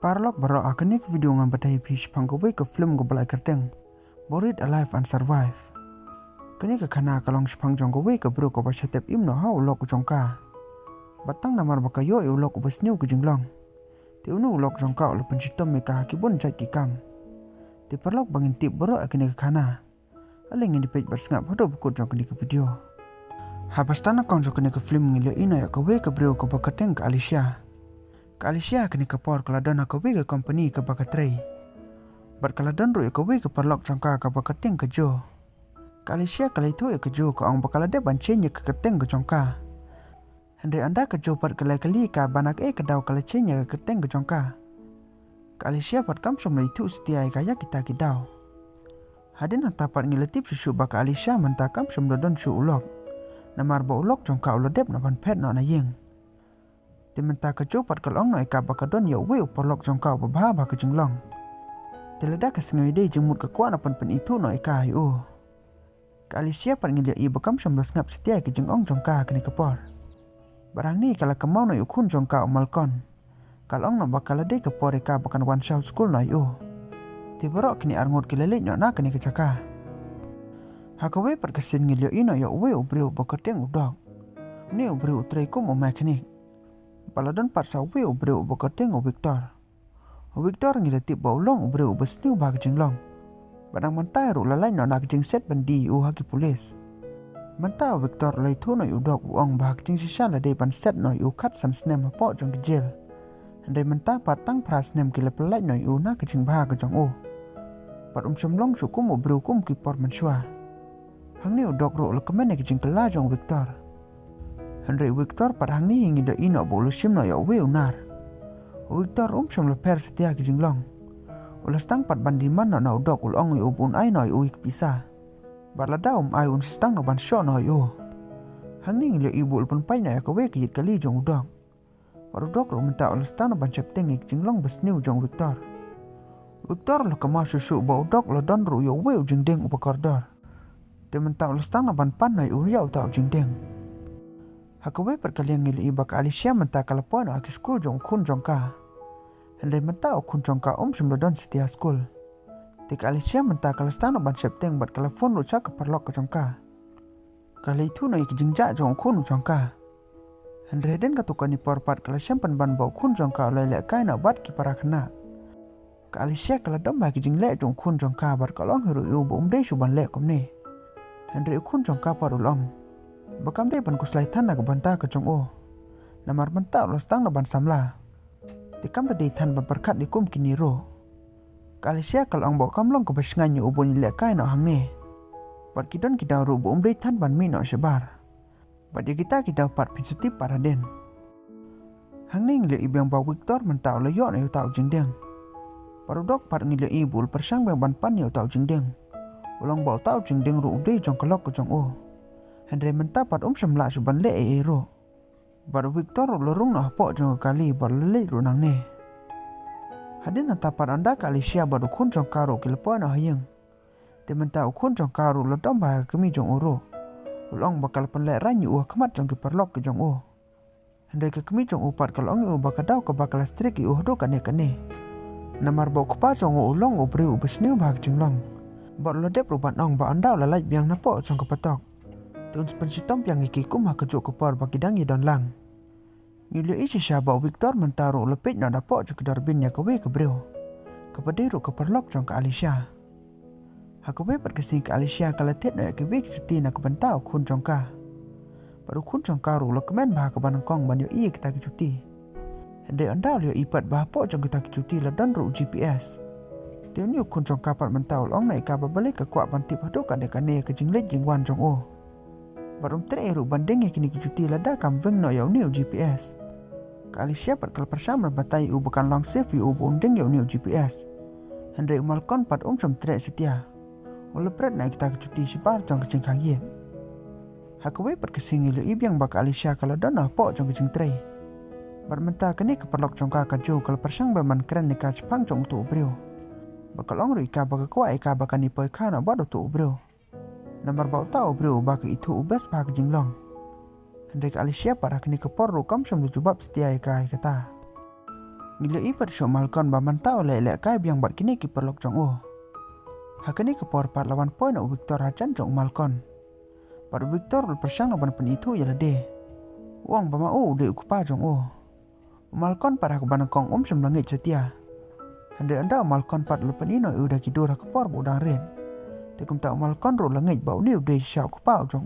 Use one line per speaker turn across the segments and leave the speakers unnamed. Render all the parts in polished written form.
Parlok barok akanik video ngan batai pish pangkowe ke film go balai kerteng. Buried alive and survive. Kini ke kana kalong spang jongkowe ke bro ko basatep im no hau lok jongka. Batang namar bakayo e ulok ubasniu ke jinglong. Ti unu ulok jongka ulu pencitom meka hakibun jai kikam. Ti parlok bangin tip barok akini ke kana. Aling yang dipej bersengap hodo buku jong kini ke video. Habastana kong jong kini ke film ngilio ina ya kowe ke bro ko bakateng ke Alicia. Alicia kini kapor kaladon aku ke company ke bakatrai. Bat kaladon ru aku ke perlok jongka ke bakating ke jo. Alicia kala itu ke jo ke ong bakalade bancenya ke keteng ke jongka. Hendai anda ke jo pat kali ka banak ke dau kala cenya ke keteng ke jongka. Alicia pat kam som itu setia kaya kita kidau. Hadin hanta pat ngiletip susu baka Alicia menta kam som dodon su ulok. Namar ba ulok jongka ulodep na ban pet no na yeng. Timenta ke jopat kalong no eka bakadon ya we uporlok jongka babha ke jinglong. Teleda ke sengwede jemut ke kuan apan pen itu no eka hayu. Ke Alicia pat ngilia i bakam samblas ngap setia ke jengong jongka kini kepor. Barang ni kala kemau no yukun jongka umalkon. Kalong no bakalade kepor eka bakan one shot school no hayu. Tibarok kini arngot kilelik no na kini kecaka. Hakawe pat kesin ngilia ino ya we ubriu bakateng udok. Ni ubriu utreikum o mekanik. Paladon pat sa we ubreu bakateng o Victor. O Victor ngiletip baulong ubreu besniu bag jinglong. Badang mantai ru lalai no nak jing set bandi u haki polis. Manta o Victor lai tu no udok uong bag jing sisa la de ban set no u kat san snem po jong kejel. Andai manta pat tang pras nem kila pelai no u na kejing bag jong u. Pat somlong sukum ubreu kum ki por mensua. Hang ni udok ru lekemen kejing kela jong Victor. Henry Victor pat hang ni hingi da ino bolu sim no ya we unar. Victor som leper setia ke jinglong. Ulas tang pat bandiman no na udok ulong yu ubun ai no yu pisa. Barlada ai un stang no ban sho no yu. Hang ni ngile ibu ulpun pai na ya ke we ke kali jong udok. Par udok ru minta ulas tang no ban chepteng ik jinglong besniu jong Victor. Victor lo kema susu ba udok lo don ru yu we jingdeng upakordor. Te minta ulas tang no ban pan no yu ya utau jingdeng. Hakawe perkalian ngili ibak Alicia menta kalapon aki school jong kun jongka. Hendai menta o kun jongka semlodon setia school. Tik Alicia menta kalastano ban septeng bat kalafon ruca ke perlok ke jongka. Kali itu no iki jingja jong kun jongka. Hendai den katukan ni porpat kalasiam ban bau kun jongka oleh kai na bat ki para kena. Ka Alicia kaladom bagi jingle jong kun jongka bat kalong hiru yu bu umdei suban lek komne. Hendai kun jongka parulong. Bakam dia ban kuslai tan na banta ke jong o. Namar banta los tang na ban samla. Tikam da tan ban perkat di kum kini ro. Alicia kal ang bokam long ke basnganyu ubun ile kai no hangne. Pat kidon kita ru bu umdei tan ban mi no sebar. Pat kita pat pinsetip para den. Hangne ngile ibang ba Victor mentau lo yo na yu tau jingdeng. Parudok pat ngile ibul persang bang ban pan yu tau jingdeng. Ulang bau tau jingdeng ru umdei jong kelok ke jong o. Hendai mentapat semla suban le ero. Baru Victor lorong no po jong kali baru le runang ne. Hadin tapat anda ka Alicia baru kun jong karo kilpo no hayeng. Te menta kun jong karo lo domba kemi jong uro. Ulong bakal penle ranyu u kemat jong ki perlok ke jong o. Hendai ke kemi jong upat kalong u bakadau ke bakal strik u hodo kane. Namar bau kupa jong ulong u beri u besniu bag jinglong. Baru lo dep rubat nong ba andau la laip biang napo jong kepatok. Tuan pensitom yang ikikum hakejuk kepor bagi dangi don lang. Ngilio isi Shah Victor mentaruh lepit na dapok juk darbinnya kewe kebreu. Kepadiru keperlok jong ke Alicia. Hakewe perkesing ke Alicia kalatet na kewe cuti na kebentau kun jongka. Baru kun jongka ru lekemen bah kebanangkong banyo iya kita cuti. Hendai anda lio ipat bah pok jong kita cuti ladan ru GPS. Tiun yu kun jongka pat mentau long na ikaba balik ke kuat bantip haduk adekane ke jinglet jingwan jong o. Barum tereru bandeng kini cuti lada kam veng no yau niu GPS. Ka Alicia pat kal persam batai u bukan long safe u bundeng yau niu GPS. Hendai umalkon pat som trek setia. Ulepret na kita cuti sipar jong kecing kangyen. Hakawe pat kesing ilu ibiang bak Alicia kalau dona po jong kecing trei. Barmenta kini keperlok jong ka jo kal persang baman keren ni ka Jepang jong tu ubreu. Bakal ong ru ika baka kwa ika baka ni poi kana bado tu ubreu. Namar bau tau bro bagi itu ubes bagi jinglong. Hendai Alicia para kini kepor ru kam som jubab setia ikai kata. Ngilai pat syok malkon ba mantau lek kai biang bat kini ki perlok jong Hakani ke por pat lawan poin Victor hacan jong malkon. Pat Victor persang lawan pen itu ya de. Uang ba mau de ukupa jong Malkon pat aku banakong semlangit setia. Hande anda malkon pat lepen ino udah kidur ke por budang ren. Tekum tak malkon ro langit bau ni udah syok kupa jong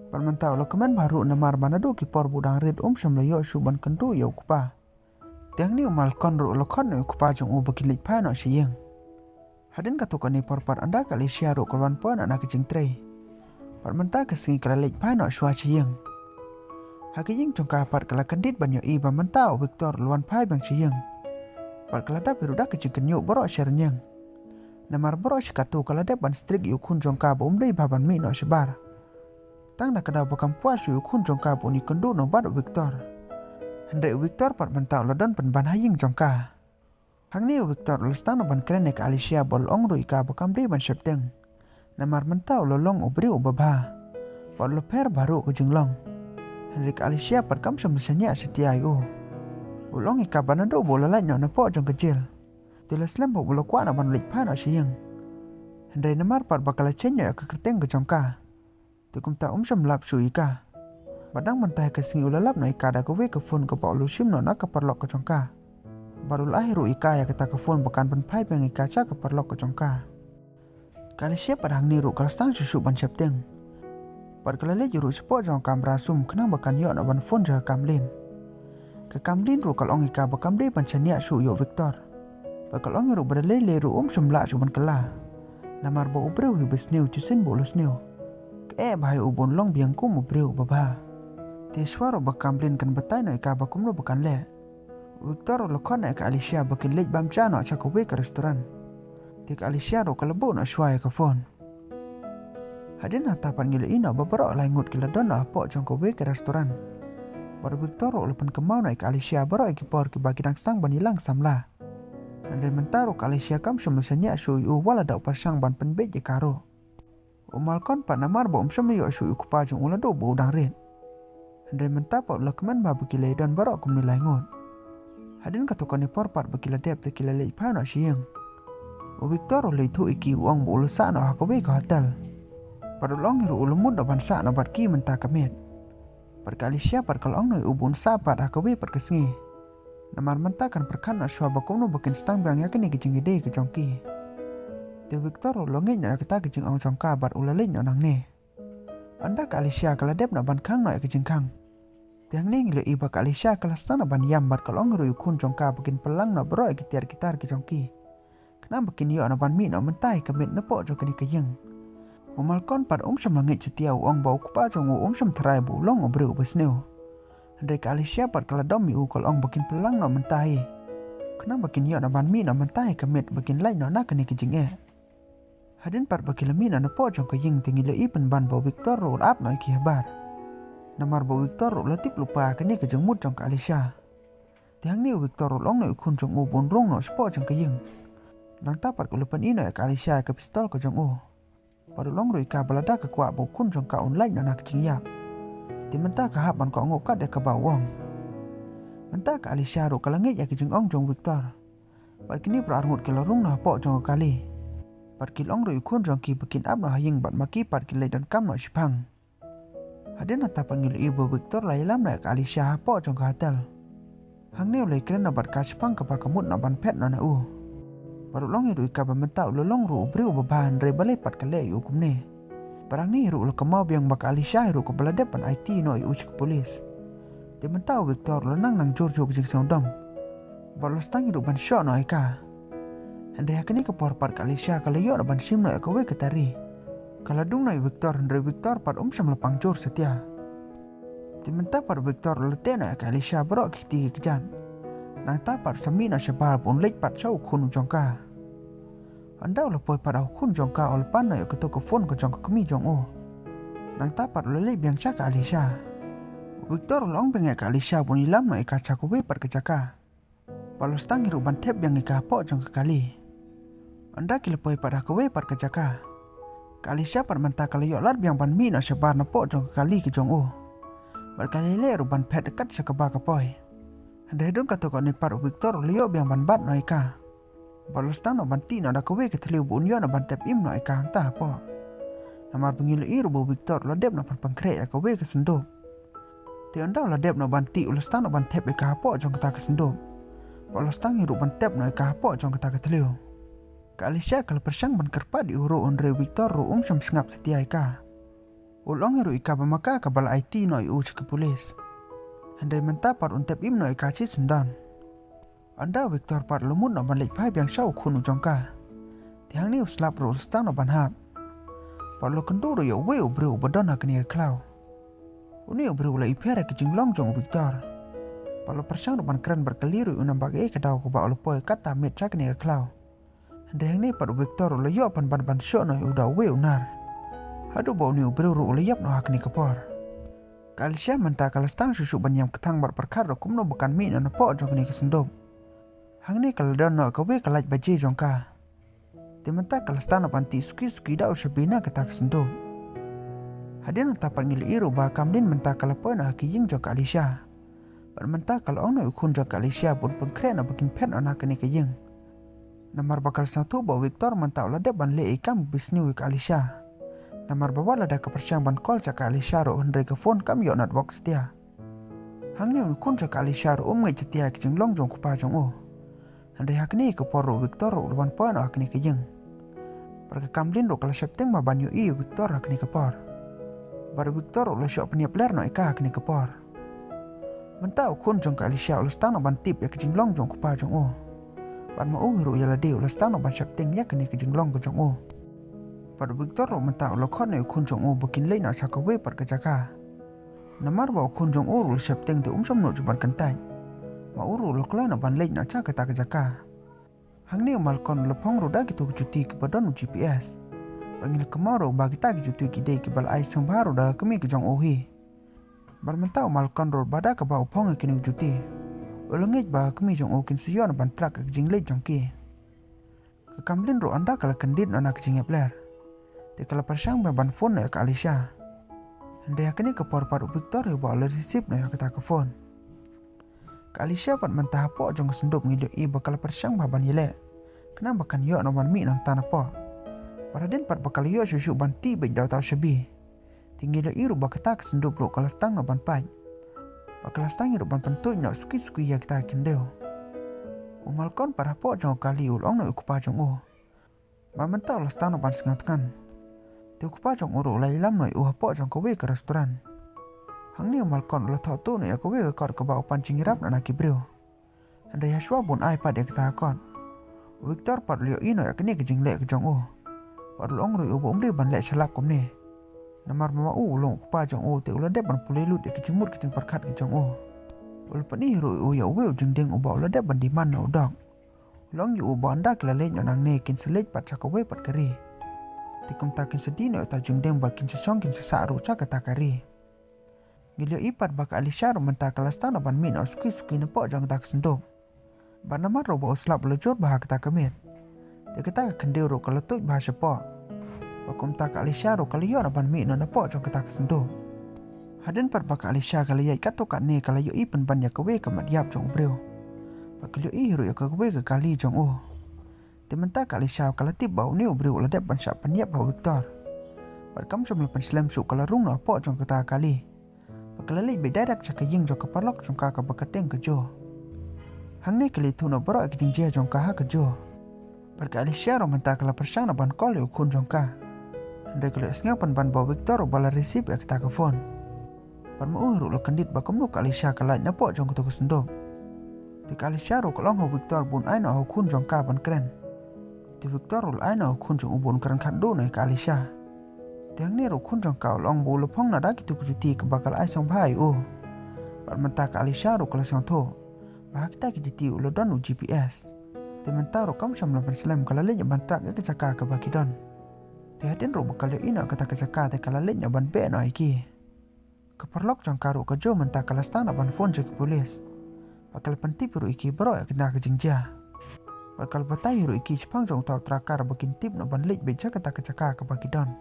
Pat mantau lo kemen baru namar manado ki por budang ren semlayo suban kentu ya ukupa. Tiang ni malkon ro lokon no ukupa jong bakilik pa no siyeng. Hadin katukan ni por pat anda kali sia ro kawan pon anak kecing tray. Pat mentah kesingi kalalik pa no syua siyeng. Hakijing jongka pat kala kendit banyo iba mentau Victor luan pai bang siyeng. Pat kala da peruda kecing kenyuk borok syarnyeng. Namar borok sikatu kala da ban strik yukun jongka ba umdai baban mi no sebar. Tang na kada bakam puas yukun jongka ba uni kendu no bad Victor. Hendai Victor pat mentau ladon pen ban haying jongka. Hang ni Victor lestang ban krene ke Alicia bol ong ru ika bakam dei ban septeng. Namar mentau lolong ubri ubabha. Pat leper baru ke jenglong. Henrik Alicia pat kam semesanya setia yu. Ulong ika banado bola lain na po jong kecil. Tilas lembo bola kuat na ban lik pa na siyeng. Hendai namar pat bakal cenyo ke kerteng ke jongka. Tukum ta sem lap su ika. Badang mentah ke singi ulalap no ika da kowe ke phone ke pa ulusim no na ke perlok ke jongka. Baru lahiru ika ya kita ke phone bukan pen pai peng ika ca ke perlok ke jongka. Kali siap pada hang niru kalastang susu ban septeng. Pat kalale juru sepo jong kamera sum kenang bakan yo na ban phone ja kamlin. Ke kamlin ru kalong ika bakam de ban chania su yo Victor. Pat kalong ru badale le ru semla su ban kala. Namar bo ubreu hi besneu cusin bolus neu. Ke bahai ubon long biang kum ubreu baba. Te suara bakamlin kan betai no ika bakum no bukan le. Victor lokon ke Alicia bakin lej bam chano cakowe ke restoran. Tik Alicia ro kalebo no suai ke phone. Hadin hatapan ngile ino babarok laingut kila dona po cakowe ke restoran. Baru Victor ro lepen kemau no ke Alicia barok ke por ke bagi dang stang banilang samla. Andai mentaro ke Alicia kam semesanya suyu wala dak persang ban penbet je karo. Malkon pat namar bo semyo suyu kupajung ulado bo udang ren. Andai mentapa ulakman ba bekile dan barok kum nilai ngot. Hadin katukan ni porpat bekila dep te kila lei pa no siyeng. Victor lei tu iki uang bo ulusa no hakobe ke hotel. Padulong hiru ulumud do bansa no bat ki menta kamet. Perkali siapa kalong no ubun sapat hakobe per kesengi. Namar menta kan perkan no syua bakum no bakin stang bang yakin ni kecing ide ke jongki. Te Victor longin no kita kecing ong jongka bat ulalin no nang ne. Anda ke Alicia kala dep na ban kang no kecing kang. Tiang ni ngilo iba ke Alicia kala stana ban yam bat kalong ru yukun jongka bakin pelang no bro gitar-gitar ke jongki. Kenapa bakin yo na ban mi no mentai kemit nepo jongki ni keyeng. Malkon pat semlangit setia uang bau kupa jong sem terai bu long obreu besneu. Hendai ke Alicia pat kala dom yu kalong bakin pelang no mentai. Kenapa bakin yo na ban mi no mentai kemit bakin lain no nak ni kejing Hadin pat bakin lemi no nepo jong keyeng tinggi le ipen ban bau Victor roll up no iki habar. Namar bau Victor latip lupa kini kejeng mut jong ke Alicia. Tiang ni Victor long no ikun jong ubun rong no spo jong keyeng. Nang tapat kulupan ino ke Alicia ke pistol ke jong Baru long ru ika balada ke kuat bau kun jong ka online no nak kejeng yap. Ti mentah ke hap ban ko ngokat de ke bawang. Mentah ke Alicia ru kalangit ya kejeng ong jong Victor. Bat kini berarngut ke lorong no po jong kali. Pat kilong ru ikun jong ki bikin ap no haying bat maki pat kilai dan kam no sipang. Hadin hatapan ngilo ibu Victor lailam na ke Alicia po jong ke hotel. Hang ni ulai keren na bat ka sipang ke pakamut na ban pet no na Baru long ru ika bamentau lolong ru ubreu babahan re balai pat kale yu kum ne. Parang ni ru kemau biang bak Alicia ru ke baladepan IT no yu ucik polis. Dia mentau Victor lenang nang jor jok jing dom. Baru stang ru ban syok no ika. Hendai hakini ke porpat ke Alicia kalau yo ban sim no eka we ketari. Kalau dung no Victor hendai Victor pat sam lepang jor setia. Dia mentau pat Victor lete no eka Alicia berok kiti kejan. Nang tapat sami no sebab pun lek pat sau kun jongka. Anda ulah poi pada kun jongka ol pan no ketu ke phone ke jongka kemi jong Nang tapat ulah lek biang caka Alicia. Victor long bengek ke Alicia pun ilam no ika caku we pat ke caka. Palos tangi ru ban tep yang ika po jongka kali. Anda kila poi pada ke we pat ke caka. Ke Alicia pat menta kalau yo lat biang ban mi no sebar no po jongka kali ke jong Berkali le ru ban pet dekat sekeba ke poi. Handai don kata kau ni paru Victor liok biang ban bat no ika. Balos tang no banti no da kowe ke teliu bun yo no ban tep im no ika entah po. Namar pengilu iru bu Victor lo dep no pan pangkrek ya kowe ke sendop. Ti anda lo dep no banti ulas tang no ban tep ika po jong kata ke sendop. Balos tang hiru ban tep no ika po jong kata ke teliu. Ka Alicia kalau persang ban kerpa di uru onre Victor ru syam sengap setia ika. Ulong hiru ika bamaka ka bala IT no iu ke polis. Handai mentapar untep im no ikaci sendan. Anda Victor par lumut no ban lek pai biang Shah khunu jongka. Tiang ni uslap ro stang no ban hap. Par lo kenduru yo we ubru badona kini klau. Uni ubru la ipera ke jinglong jong Victor. Par lo persang no ban keren berkeliru unam bagai ke dau ko ba olopoi kata met cha kini klau. Handai ni par Victor lo yo ban syo no uda we unar. Hadu ba uni ubru ro yap no hakni kapor. Ka Alicia mentah kalau stang susu banyam ketang bar perkar kum no bukan mi no po jong ni kesendop. Hang ni kalau don no kowe kalaj baje jongka. Ti mentah kalau stang no panti suki da usabina kata kesendop. Hadian entah panggil iru ba kamdin mentah kalau po no haki ying jong ka Alicia. Bar mentah kalau ong no ukun jong ka Alicia pun pengkren no bakin pen no kini ke ying. Namar bakal satu ba Victor mentah ulah de ban le ikam bisni wik Alicia. Namar bawa lada ke persiang ban call caka Alicia ro hendai ke phone kam yo nat box dia. Hang ni kun caka Alicia ro ngai cetia ke jenglong jong kupa jong o. Hendai hak ni ke poro Victor ro ban poin hak ni ke jeng. Perke kamlin ro kala septeng ma ban yo i Victor hak ni ke por. Bar Victor ro lo syok peniap ler no ika hak ni ke por. Mentau kun jong ka Alicia ulas tang no ban tip ya ke jenglong jong kupa jong o. Ban ma ro ya lade ulas tang no ban septeng ya ke ni ke jenglong ke jong o. Pada Victor ro mentah lo khon ne kun jong o bukin lei na saka we par kejaka. Namar ba kun jong o ru septeng te som no juban kentai. Ma uru lo kla na ban lei na cha kata kejaka. Hang ni mal kon lo pong ro da gitu cuti ke badan GPS. Bangil kemaro ba kita ki cuti ki dei ki bal ai som baru da kemi ke jong o hi. Bar mentah mal kon ro bada ke ba upong ke ni cuti. Ulungit ba kemi jong o kin siyon ban trak ke jing lei jong ki. Ke kamlin ro anda kala kendit na ke jing epler. Di kala persang ban phone na ka Alicia. Handai akini ke por Victor yo ba le receive na kata ke phone. Ka Alicia pat mentah po jong sendop ngilio i bakal persang ban yele. Kena bakan yo no ban mi nang tanah po. Paraden pat bakal yo susu ban ti be dau tau sebi. Tinggi lo iru bakata ke sendop ro kala stang no ban pai. Bakal stang ro ban pentoy no suki ya kita kendeo. Umal kon para po jong kali ulong no ukupa jong o. Ba mentau lo stang no ban sengatkan. Ti kupa jong uro lai lam noi po jong kowe ke restoran. Hang ni mal kon lo thau tu no ya kowe ke kor ke ba pancing rap na kibreu. Handai haswa bun ai pa de kita kon. Victor pat lio ino ya kini ke jing le ke jong o. Pat long ro ubo umri ban le salak kom ni. Namar mama long kupa jong o te ulah de ban pulelut de ke jingmur ke jing parkat ke jong o. Ul pani ro ya we jing deng uba ulah de ban di man no dog. Long yu uba anda ke le nang ne kin selej pat cakawe pat keri. Tikum takin sedino ta jungdeng bakin sesong kin sesaru ca kata kari. Gilio ipat baka Alicia ro mentah kalastana ban min suki na po jang tak sendop. Ban namar ro ba uslap lejur bah kata kemet. Te kata kendeu ro kaletut bah sepo. Bakum tak Alicia ro kaliyo na ban min na po jang kata sendop. Haden pat baka Alicia kaliyai kato kat ne kalayo ipen ban ya kewe ke madiap jong breu. Bakilio i ro ya kewe ke kali jong o. Tementah kali Shah kala tip bau ni ubri ulah dep ban syak peniap bau Victor. Barkam som lepan slam su kala rung no po jong kata kali. Bakala lei be dadak caka ying jong kaparlok jong ka bakateng ke jo. Hang ni kali tu no baro ke jing je jong ka ha ke jo. Barka Alicia ro mentah kala persang na ban kol yo kun jong ka. Handai kala sngapan ban bau Victor ro bala receive ya kata ke phone. Ban mo uru lo kendit bakom no kali Shah kala na po jong kutu sendop. Ti kali Shah ro kolong ho Victor bun ai no kun jong ka ban keren. Ti Victor ul aina kun jong ubun keren kado na ka Alicia. Tiang ni ro kun jong ka long bo lo pong na da kitu kujuti ke bakal ai song bhai o. Par mentah ka Alicia ro kala song tho. Ba kita kijiti ulo don u GPS. Ti mentah ro kam sam lapan slam kala le ban trak ke caka ke bakidon. Ti haden ro bakal yo ina kata ke caka te kala le ban be no iki. Keperlok jong ka ro ke jo mentah kala stana ban phone ke polis. Bakal pentip ro iki bro ya kena ke jingja. Bakal batai ro iki Jepang jong tau trakar bakin tip no ban lej beja kata kecaka ke bakidon.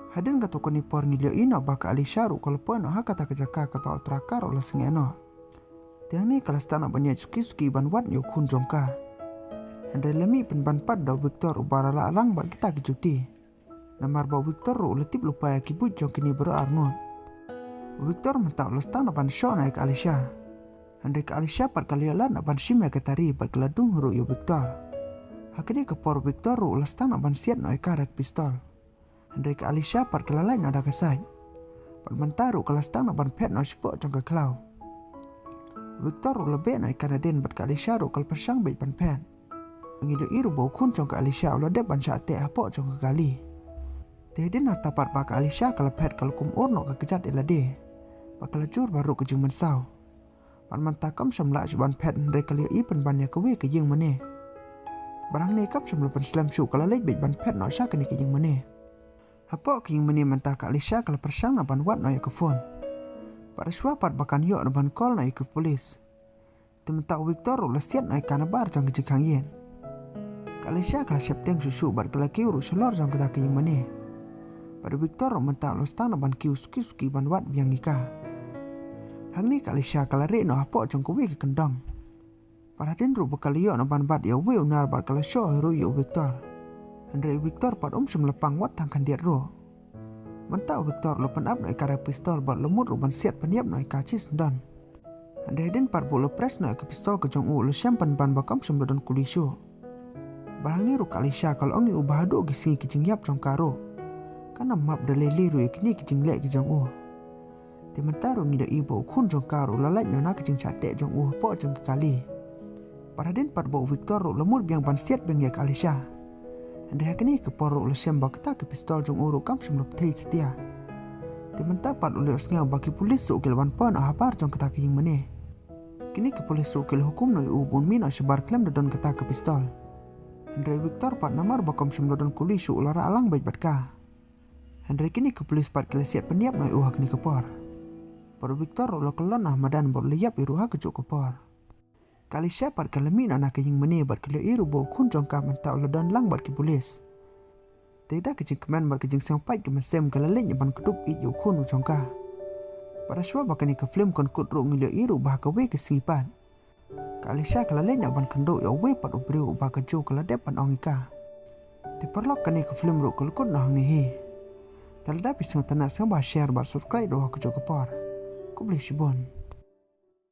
Hadin ka toko ni por ngilio ino baka Alicia ro kalpo no ha kata kecaka ke bau trakar ola sengeno. Tiang ni kalau stana banyak suki-suki ban wat yo kun jongka. Andre lemi pen ban pat da Victor ubara la alang ban kita kejuti. Namar ba Victor ru letip lupa ya kibut jong kini bero arngot. Victor mentak lo stana ban show naik Alisha. Andre ke Alisha pat kali lan ban shimya ketari pat keladung ru yo Victor. Hakini ke por Victor ru lo stana ban siat naik karak pistol. Andre ke Alisha pat kelalai ada kesai. Pat mentaru kelas stana ban pet naik spok jong ke klau. Victor ru lebih naik Kanadin pat ke Alisha ru kal persang baik ban pet. Mengidu iru bau kun jong ke Alisha ulah dep ban syate apok jong ke kali. Tehden harta pat pak Alisha kalau pet kalau kum orno ke kejat elade. Pakal jur baru ke jeng mensau. Pan mantakam samla ban pet ndre kali i pen ban ya kewe ke jeng mane. Barang ni kap samla pan slam shu kalau lek baik ban pet no sya ke ni ke jeng mane. Apok ke jeng mane mantak Alisha kalau persang na ban wat no ya ke phone. Pada suap pat bakan yo na ban call na ya ke polis. Tementak Victor ru lesiat na ya kanabar jong ke jeng yen. Alisha kalau siap teng susu bar kala kiu selor jong kita ke jeng mane. Pada Victor mentak lo stana ban kiu suki ban wat biang ika. Hang ni Alisha kalau re no apok jong kuwi ke kendang. Pada den ru bakal yo no ban bat ya we unar bar kala show ru yo Victor. Andre Victor pat semelepang wat tangkan dia ro. Mentak Victor lo pen up no ika pistol bat lemut ru ban siat peniap no ika cis dan. Andre den pat bolo press no ika pistol ke jong lo simpan ban bakam semedon kulisu. Barang ni ru Alisha kalau ongi ubah do gisi kijing yap jong karo. Kana map daleli ru ikni kijing lek kijong u. Tementaru ngida ibo kun jong karo lalai nyona kijing chate jong u po jong kali. Paradin pat bo Victor ru lemur biang ban siat beng yak Alisha. Ande hakni ke poro le semba kita ke pistol jong u ru kam semlop thei setia. Tementar pat ulir snga bagi polis ru kelwan pon habar jong kita kijing mene. Kini ke polis ru kel hukum no u bun mina sebar klem don kita ke pistol. Andre Victor pat namar bakom semlodon kulisu ulara alang baik batka. Andre kini ke polis pat kelesiat peniap no uhak ni kepor. Paru Victor lo kelon Ahmadan bor liap iruha kejuk kepor. Kali siapat kalemi anak kejing meni bat kele iru bau kun jongka mentau lodon lang bat ke polis. Tidak kejing kemen bat kejing sampai ke mesem keleleng ban kedup i yo kun jongka. Pada syua bakani ke film kon kut ru ngile iru bah ke we ke singipat. Alisha kalau lain ban kendo ya we pat ubrio ubah kejo kalau depan ongika. Te perlok kani ke film ru kulkut nah ni he. Talda pisang tanah sang ba share ba subscribe do kejo kepar. Ku beli sibon.